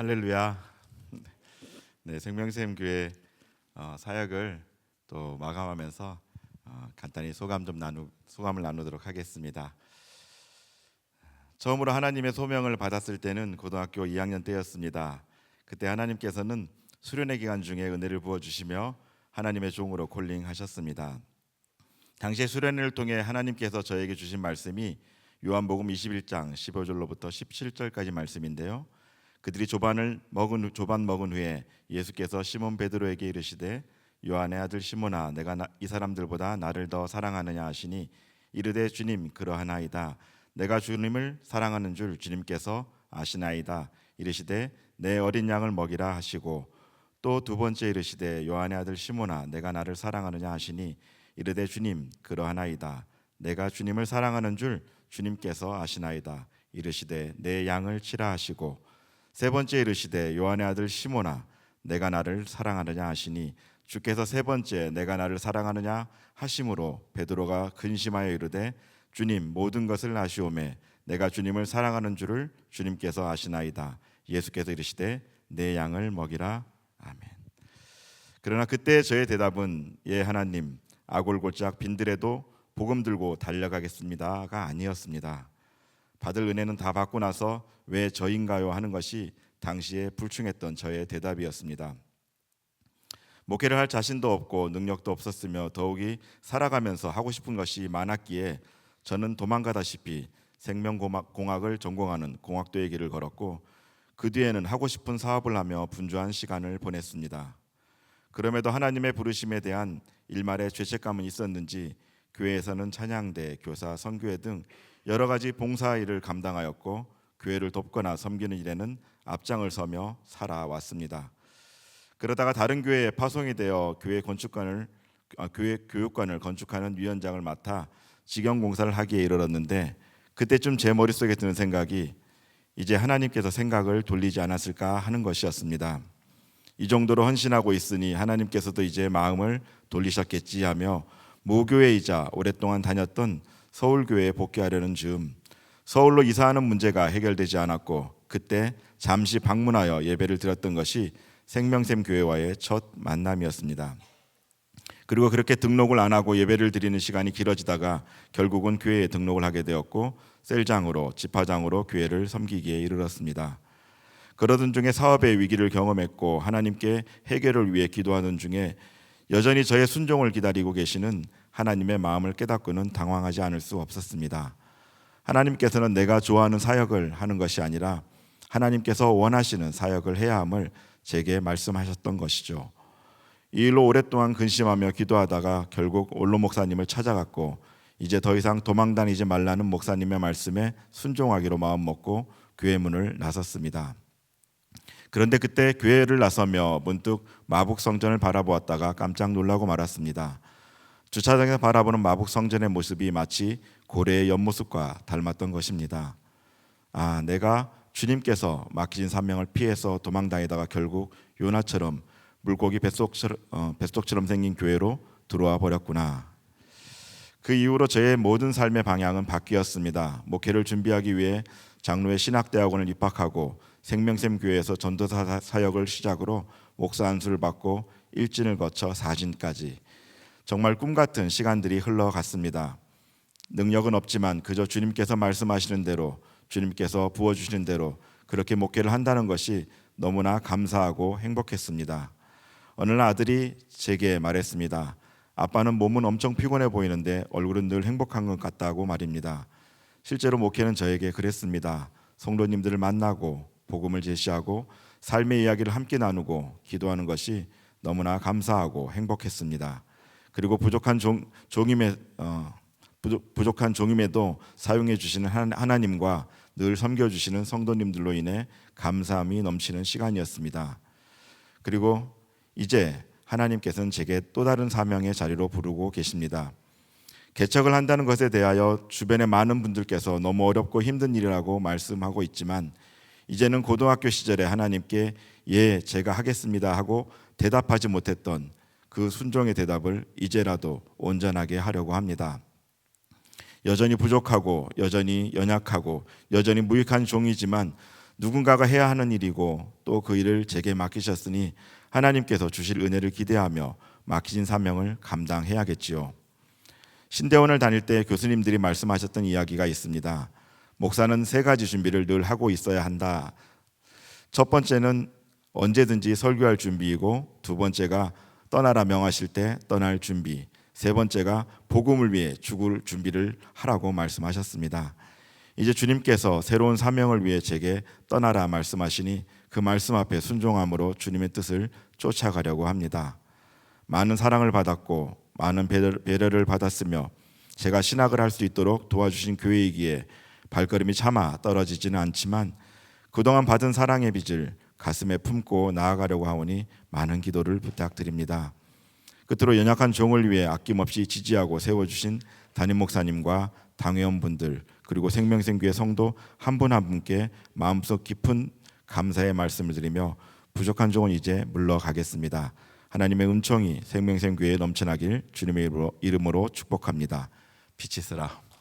할렐루야. 네, 생명샘 교회 사역을 또 마감하면서 간단히 소감을 나누도록 하겠습니다. 처음으로 하나님의 소명을 받았을 때는 고등학교 2학년 때였습니다. 그때 하나님께서는 수련회 기간 중에 은혜를 부어 주시며 하나님의 종으로 콜링하셨습니다. 당시에 수련회를 통해 하나님께서 저에게 주신 말씀이 요한복음 21장 15절로부터 17절까지 말씀인데요. 그들이 조반 먹은 후에 예수께서 시몬 베드로에게 이르시되 요한의 아들 시몬아 내가 이 사람들보다 나를 더 사랑하느냐 하시니 이르되 주님 그러하나이다. 내가 주님을 사랑하는 줄 주님께서 아시나이다. 이르시되 내 어린 양을 먹이라 하시고 또 두 번째 이르시되 요한의 아들 시몬아 내가 나를 사랑하느냐 하시니 이르되 주님 그러하나이다. 내가 주님을 사랑하는 줄 주님께서 아시나이다. 이르시되 내 양을 치라 하시고 세 번째 이르시되 요한의 아들 시몬아 내가 나를 사랑하느냐 하시니 주께서 세 번째 내가 나를 사랑하느냐 하심으로 베드로가 근심하여 이르되 주님 모든 것을 아시오매 내가 주님을 사랑하는 줄을 주님께서 아시나이다. 예수께서 이르시되 내 양을 먹이라. 아멘. 그러나 그때 저의 대답은 예 하나님 아골골짝 빈들에도 복음 들고 달려가겠습니다가 아니었습니다. 받을 은혜는 다 받고 나서 왜 저인가요 하는 것이 당시에 불충했던 저의 대답이었습니다. 목회를 할 자신도 없고 능력도 없었으며 더욱이 살아가면서 하고 싶은 것이 많았기에 저는 도망가다시피 생명공학을 전공하는 공학도의 길을 걸었고 그 뒤에는 하고 싶은 사업을 하며 분주한 시간을 보냈습니다. 그럼에도 하나님의 부르심에 대한 일말의 죄책감은 있었는지 교회에서는 찬양대, 교사, 선교회 등 여러 가지 봉사 일을 감당하였고 교회를 돕거나 섬기는 일에는 앞장을 서며 살아왔습니다. 그러다가 다른 교회에 파송이 되어 교회 교육관을 건축하는 위원장을 맡아 직영공사를 하기에 이르렀는데 그때쯤 제 머릿속에 드는 생각이 이제 하나님께서 생각을 돌리지 않았을까 하는 것이었습니다. 이 정도로 헌신하고 있으니 하나님께서도 이제 마음을 돌리셨겠지 하며 모교회이자 오랫동안 다녔던 서울교회에 복귀하려는 즈음 서울로 이사하는 문제가 해결되지 않았고 그때 잠시 방문하여 예배를 드렸던 것이 생명샘 교회와의 첫 만남이었습니다. 그리고 그렇게 등록을 안 하고 예배를 드리는 시간이 길어지다가 결국은 교회에 등록을 하게 되었고 셀장으로 집화장으로 교회를 섬기기에 이르렀습니다. 그러던 중에 사업의 위기를 경험했고 하나님께 해결을 위해 기도하는 중에 여전히 저의 순종을 기다리고 계시는 하나님의 마음을 깨닫고는 당황하지 않을 수 없었습니다. 하나님께서는 내가 좋아하는 사역을 하는 것이 아니라 하나님께서 원하시는 사역을 해야 함을 제게 말씀하셨던 것이죠. 이 일로 오랫동안 근심하며 기도하다가 결국 원로 목사님을 찾아갔고 이제 더 이상 도망다니지 말라는 목사님의 말씀에 순종하기로 마음먹고 교회 문을 나섰습니다. 그런데 그때 교회를 나서며 문득 마북 성전을 바라보았다가 깜짝 놀라고 말았습니다. 주차장에서 바라보는 마북 성전의 모습이 마치 고래의 옆모습과 닮았던 것입니다. 내가 주님께서 맡기신 사명을 피해서 도망다니다가 결국 요나처럼 물고기 뱃속처럼 생긴 교회로 들어와 버렸구나. 그 이후로 저의 모든 삶의 방향은 바뀌었습니다. 목회를 준비하기 위해 장로의 신학대학원을 입학하고 생명샘 교회에서 전도사 사역을 시작으로 목사 안수를 받고 일진을 거쳐 사진까지 정말 꿈같은 시간들이 흘러갔습니다. 능력은 없지만 그저 주님께서 말씀하시는 대로 주님께서 부어주시는 대로 그렇게 목회를 한다는 것이 너무나 감사하고 행복했습니다. 어느 날 아들이 제게 말했습니다. 아빠는 몸은 엄청 피곤해 보이는데 얼굴은 늘 행복한 것 같다고 말입니다. 실제로 목회는 저에게 그랬습니다. 성도님들을 만나고 복음을 제시하고 삶의 이야기를 함께 나누고 기도하는 것이 너무나 감사하고 행복했습니다. 그리고 부족한 종임에도 사용해 주시는 하나님과 늘 섬겨주시는 성도님들로 인해 감사함이 넘치는 시간이었습니다. 그리고 이제 하나님께서는 제게 또 다른 사명의 자리로 부르고 계십니다. 개척을 한다는 것에 대하여 주변의 많은 분들께서 너무 어렵고 힘든 일이라고 말씀하고 있지만 이제는 고등학교 시절에 하나님께 예 제가 하겠습니다 하고 대답하지 못했던 그 순종의 대답을 이제라도 온전하게 하려고 합니다. 여전히 부족하고 여전히 연약하고 여전히 무익한 종이지만 누군가가 해야 하는 일이고 또 그 일을 제게 맡기셨으니 하나님께서 주실 은혜를 기대하며 맡기신 사명을 감당해야겠지요. 신대원을 다닐 때 교수님들이 말씀하셨던 이야기가 있습니다. 목사는 세 가지 준비를 늘 하고 있어야 한다. 첫 번째는 언제든지 설교할 준비이고, 두 번째가 떠나라 명하실 때 떠날 준비, 세 번째가 복음을 위해 죽을 준비를 하라고 말씀하셨습니다. 이제 주님께서 새로운 사명을 위해 제게 떠나라 말씀하시니 그 말씀 앞에 순종함으로 주님의 뜻을 쫓아가려고 합니다. 많은 사랑을 받았고 많은 배려를 받았으며 제가 신학을 할 수 있도록 도와주신 교회이기에 발걸음이 차마 떨어지지는 않지만 그동안 받은 사랑의 빚을 가슴에 품고 나아가려고 하오니 많은 기도를 부탁드립니다. 끝으로 연약한 종을 위해 아낌없이 지지하고 세워주신 담임 목사님과 당회원분들 그리고 생명생교회 성도 한 분 한 분께 마음속 깊은 감사의 말씀을 드리며 부족한 종은 이제 물러가겠습니다. 하나님의 은총이 생명생교회에 넘쳐나길 주님의 이름으로 축복합니다. 빛이 있으라.